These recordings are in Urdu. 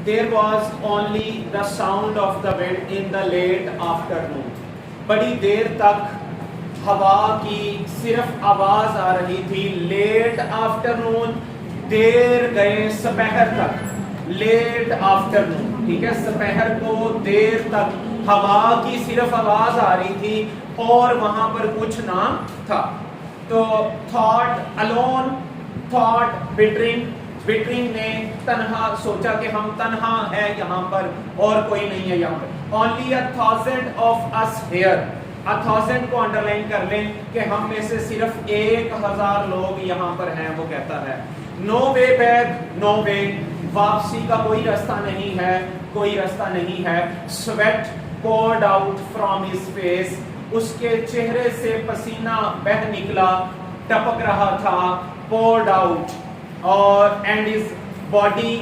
there was only the sound of the wind in the late afternoon. بڑی دیر تک ہوا کی صرف آواز آ رہی تھی. لیٹ آفٹرنون, دیر گئے سپہر تک. لیٹ آفٹرنون, ٹھیک ہے, سپہر کو دیر تک ہوا کی صرف آواز آ رہی تھی اور وہاں پر کچھ نہ تھا. تو thought alone, thought bittering, bittering نے تنہا سوچا کہ ہم تنہا ہیں یہاں پر اور کوئی نہیں ہے یہاں پر. only 1,000 of us here, 1,000 کو انڈر لائن کر لیں کہ ہم میں سے صرف 1,000 لوگ یہاں پر ہیں. وہ کہتا ہے no way back, no way, واپسی کا کوئی رستہ نہیں ہے, کوئی رستہ نہیں ہے. sweat poured out from his face, اس کے چہرے سے پسینہ بہہ نکلا, ٹپک رہا تھا. poured out, اور and his body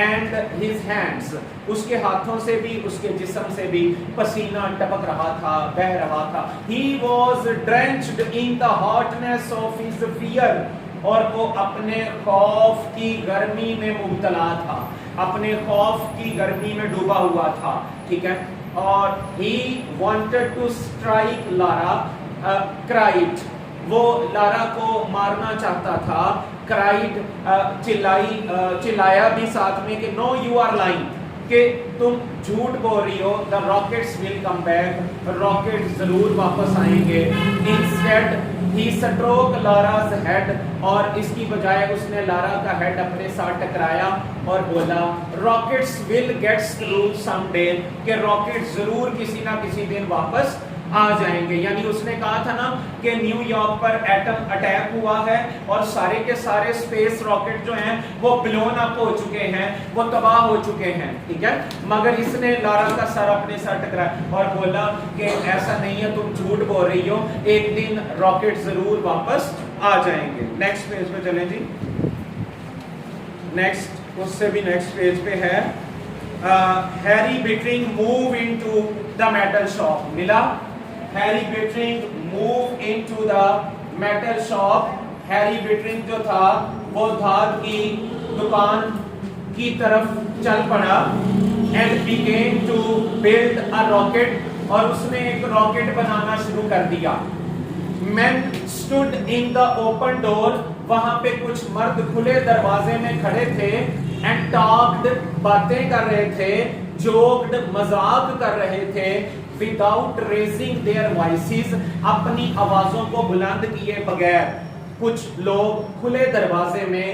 and his hands, اس کے ہاتھوں سے بھی اس کے جسم سے بھی پسینہ ٹپک رہا تھا, بہہ رہا تھا. he was drenched in the hotness of his fear, اور وہ اپنے خوف کی گرمی میں مبتلا تھا, اپنے خوف کی گرمی میں ڈوبا ہوا تھا. ٹھیک ہے. اور he wanted to strike Lara, cried, وہ لارا کو مارنا چاہتا تھا. cried, چلایا بھی ساتھ میں کہ no you are lying, کہ تم جھوٹ بول رہی ہو. the rockets will come back, rockets ضرور واپس آئیں گے. instead he struck Lara's head, اور اس کی بجائے اس نے لارا کا ہیڈ اپنے ساتھ ٹکرایا اور بولا rockets will get through someday, کہ راکٹ ضرور کسی نہ کسی دن واپس آ جائیں گے. یعنی اس نے کہا تھا نا کہ نیو یارک پر ایٹم اٹیک ہوا ہے اور سارے کے سارے اسپیس راکٹ جو ہیں وہ بلون اپ ہو چکے ہیں, وہ تباہ ہو چکے ہیں. ٹھیک ہے. مگر اس نے لارا کا سر اپنے سر ٹکرایا اور بولا کہ ایسا نہیں ہے, تم جھوٹ بول رہی ہو, ایک دن راکٹ ضرور واپس آ جائیں گے. نیکسٹ پیج پہ چلیں جی. نیکسٹ, اس سے بھی نیکسٹ پیج پہ ہے Harry battering move into the metal shop. ملا Harry battering move into the metal shop. Harry battering جو تھا وہ دھات کی دکان کی طرف چل پڑا. And began to build a rocket, اور اس نے ایک راکٹ بنانا شروع کر دیا. men stood in the open door, وہاں پہ کچھ مرد کھلے دروازے میں کھڑے تھے. and talked, باتیں کر رہے تھے. joked, مذاق کر رہے تھے. without raising their voices, اپنی آوازوں کو بلند کیے بغیر. کچھ لوگ کھلے دروازے میں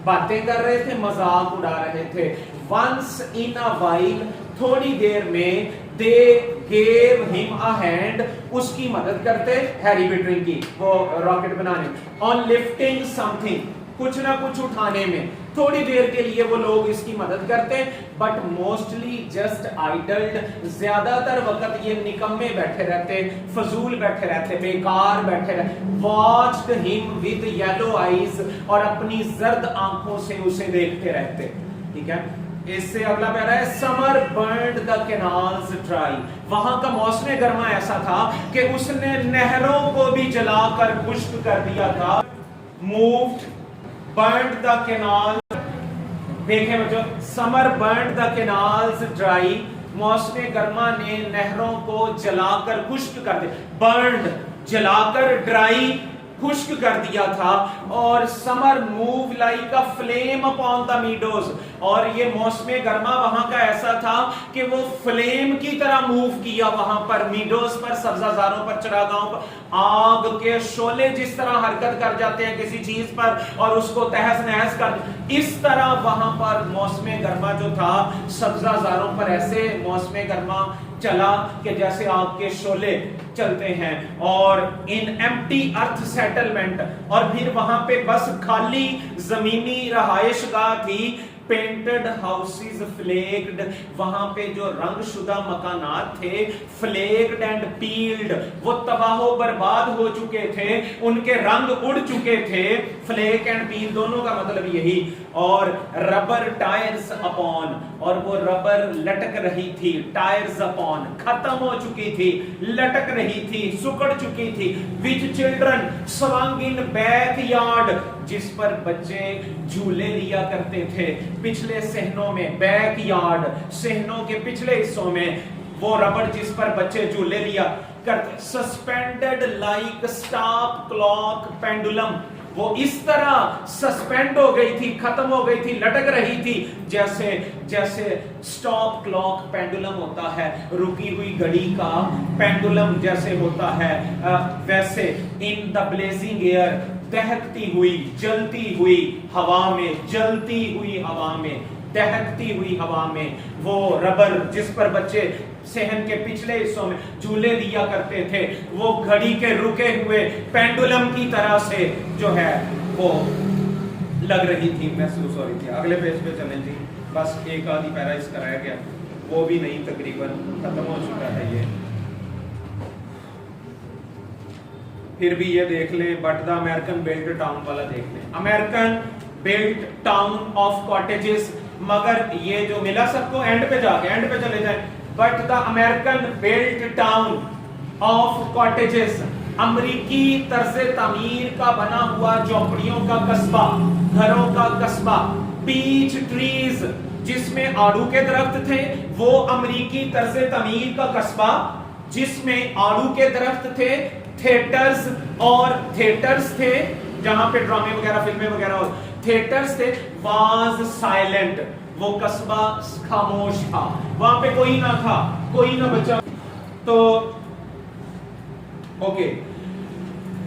باتیں کر رہے تھے, مذاق اڑا رہے تھے. once in a while, تھوڑی دیر میں, they gave him a hand, اس کی مدد کرتے ہیری بیٹرنگ کی وہ راکٹ بنانے. on lifting something, کچھ نہ کچھ اٹھانے میں تھوڑی دیر کے لیے وہ لوگ اس کی مدد کرتے. بٹ موسٹلی جسٹ آئیڈلڈ, زیادہ تر وقت یہ نکمے بیٹھے رہتے, فضول بیٹھے رہتے, بیکار بیٹھے رہتے. واچڈ ہم ود یلو آئیز, اور اپنی زرد آنکھوں سے اسے دیکھتے رہتے. ٹھیک ہے. اس سے اگلا پیرا ہے سمر برنڈ دا کینالز ڈرائی. وہاں کا موسم گرما ایسا تھا کہ اس نے نہروں کو بھی جلا کر خشک کر دیا تھا. مووڈ برنڈ دا کینال, دیکھیں بچوں, سمر برنڈ دا کینالز ڈرائی, موسم گرما نے نہروں کو جلا کر خشک کر دیا. برنڈ, جلا کر, ڈرائی, خشک کر دیا تھا. اور summer move like a flame upon the meadows, اور یہ موسم گرما وہاں کا ایسا تھا کہ وہ فلیم کی طرح موو کیا وہاں پر, میڈوز پر, سبزہ زاروں پر, چراگاہوں پر. آگ کے شعلے جس طرح حرکت کر جاتے ہیں کسی چیز پر اور اس کو تہس نہس کر, اس طرح وہاں پر موسم گرما جو تھا سبزہ زاروں پر ایسے موسم گرما چلا کہ جیسے آگ کے شعلے چلتے ہیں. اور ان ایمپٹی ارتھ سیٹلمنٹ, اور پھر وہاں پہ بس خالی زمینی رہائش گاہ تھی. پینٹڈ ہاؤسز فلیگڈ, وہاں پہ جو رنگ شدہ مکانات تھے, فلیگڈ اینڈ پیلڈ, وہ تباہ و برباد ہو چکے تھے, ان کے رنگ اڑ چکے تھے. فلیگ اینڈ پیل دونوں کا مطلب یہی. اور ربر ٹائرز اپون، اور وہ ربر لٹک رہی تھی، ٹائرز اپون ختم ہو چکی تھی، لٹک رہی تھی، سکڑ چکی تھی، which children swung in backyard، جس پر بچے جھولے لیا کرتے تھے پچھلے صحنوں میں، بیک یارڈ صحنوں کے پچھلے حصوں میں وہ ربڑ جس پر بچے جھولے لیا کرتے، suspended like stop clock pendulum, وہ اس طرح سسپینڈ ہو گئی تھی، ختم ہو گئی تھی، لٹک رہی تھی جیسے سٹاپ کلاک پینڈولم ہوتا ہے، رکی ہوئی گھڑی کا پینڈولم جیسے ہوتا ہے، ویسے ان دا بلیزنگ ایئر، دہکتی ہوئی جلتی ہوئی ہوا میں، جلتی ہوئی ہوا میں، دہکتی ہوئی ہوا میں وہ ربر جس پر بچے صحن کے پچھلے حصوں میں جھولے لیا کرتے تھے، وہ گھڑی کے رکے ہوئے پینڈولم کی طرح سے جو ہے وہ لگ رہی تھی، محسوس ہو رہی تھی۔ اگلے پیج پہ چلیں جی، بس ایک آدھی پیرا اس کرایا گیا، وہ بھی نہیں، تقریباً ختم ہو چکا ہے یہ۔ پھر بھی یہ دیکھ لیں، but the American built town والا دیکھ لیں، American built town of cottages, مگر یہ جو ملا سب کو اینڈ پہ جا کے، اینڈ پہ چلے جائیں، but the American built town of cottages, امریکی طرز تعمیر کا بنا ہوا جھونپڑیوں کا قصبہ، گھروں کا قصبہ، پیچ ٹریز جس میں آڑو کے درخت تھے، وہ امریکی طرز تعمیر کا قصبہ جس میں آڑو کے درخت تھے، تھیٹرز اور تھیٹرز تھے جہاں پہ ڈرامے وغیرہ فلمیں وغیرہ تھیٹرز تھے، واز سائلنٹ، وہ قصبہ خاموش تھا، وہاں پہ کوئی نہ تھا، کوئی نہ بچا۔ تو اوکے،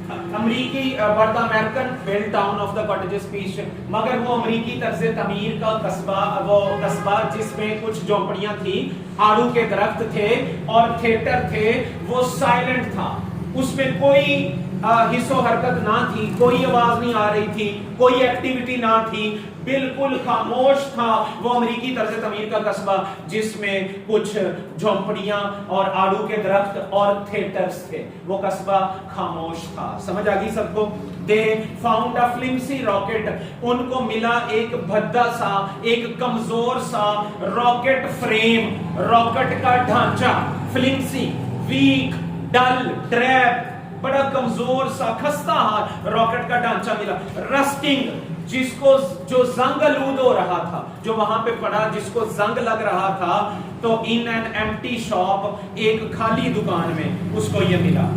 امریکی but the American built town of the cottages patch, مگر وہ امریکی طرز تعمیر کا قصبہ، وہ قصبہ جس میں کچھ جھونپڑیاں تھیں، آڑو کے درخت تھے اور تھیٹر تھے، وہ سائلنٹ تھا، اس میں کوئی حص و حرکت نہ تھی، کوئی آواز نہیں آ رہی تھی، کوئی ایکٹیویٹی نہ تھی، بالکل خاموش تھا وہ امریکی طرز تعمیر کا قصبہ جس میں کچھ جھونپڑیاں اور آڑو کے درخت اور تھیٹرز تھے، وہ قصبہ خاموش تھا۔ سمجھ آ گئی سب کو؟ دے فاؤنڈ اے فلمسی راکٹ، ان کو ملا ایک بھدا سا، ایک کمزور سا راکٹ فریم، راکٹ کا ڈھانچہ، فلمسی، ویک، ڈل، ٹریپ، بڑا کمزور سا خستہ راکٹ کا ڈھانچہ ملا، رسٹنگ، جس کو جو زنگ آلود ہو رہا تھا، جو وہاں پہ پڑا جس کو زنگ لگ رہا تھا، تو ان این ایمٹی شاپ، ایک خالی دکان میں اس کو یہ ملا۔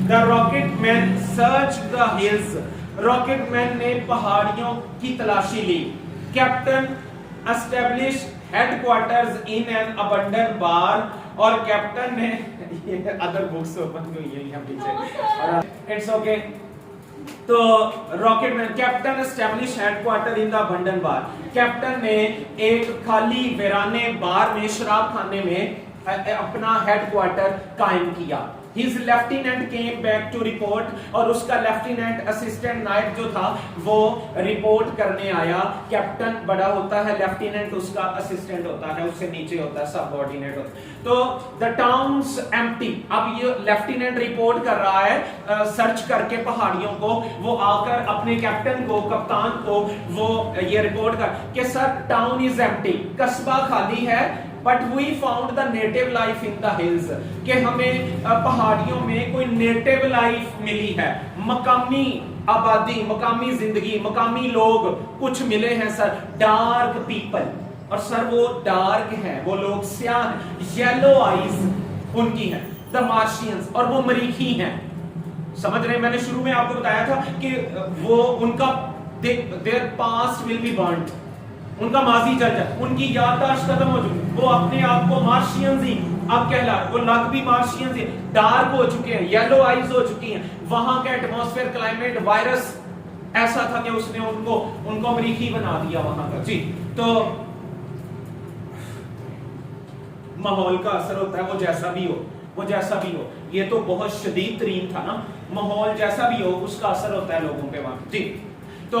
The rocket man search the hills, rocket man نے پہاڑیوں کی تلاشی لی۔ Captain establish headquarters in an abandon bar, اور کیپٹن نے ادر بکس اوپن ہوئی ہیں یہاں پیچھے، اٹس اوکے۔ تو راکٹ مین، کیپٹن اسٹیبلش ہیڈ کوارٹر ان دا ابنڈن بار، کیپٹن نے ایک خالی ویرانے بار میں، شراب خانے میں اپنا ہیڈ کوارٹر قائم کیا۔ His lieutenant came back to report، اور اس کا لیفٹیننٹ اسسٹنٹ نائب جو تھا وہ رپورٹ کرنے آیا۔ کیپٹن بڑا ہوتا ہے، لیفٹیننٹ اس کا اسسٹنٹ ہوتا ہے، اس سے نیچے ہوتا ہے، سب آرڈینیٹ ہوتا ہے۔ تو the town's empty، اب یہ لیفٹیننٹ رپورٹ کر رہا ہے سرچ کر کے پہاڑیوں کو، وہ آ کر اپنے کیپٹن کو، کپتان کو وہ یہ رپورٹ کر کہ سر ٹاؤن از ایمٹی، قصبہ خالی ہے، but we found the native life in the hills، کہ ہمیں پہاڑیوں میں کوئی نیٹیو لائف ملی ہے، مقامی آبادی، مقامی زندگی، مقامی لوگ کچھ ملے ہیں سر، ڈارک پیپل، اور سر وہ ڈارک ہیں، وہ لوگ سیاہ ہیں، یلو آئیز ان کی ہیں، the Martians، اور وہ مریخی ہیں۔ سمجھ رہے ہیں؟ میں نے شروع میں آپ کو بتایا تھا کہ وہ ان کا their past will be burnt، ان کا ماضی جل جائے، ان کی یادداشت ختم ہو چکی، وہ اپنے آپ کو مارشینز ہی اب کہلا، وہ لگ بھی مارشینز ہی، ڈارک ہو چکے ہیں، یلو آئیز ہو چکی ہیں، وہاں کا ایٹماسفیئر، کلائمیٹ، وائرس ایسا تھا کہ اس نے ان کو مریخی بنا دیا وہاں کا۔ جی، تو ماحول کا اثر ہوتا ہے، وہ جیسا بھی ہو، وہ جیسا بھی ہو، یہ تو بہت شدید ترین تھا نا، ماحول جیسا بھی ہو اس کا اثر ہوتا ہے لوگوں پہ وہاں۔ جی، تو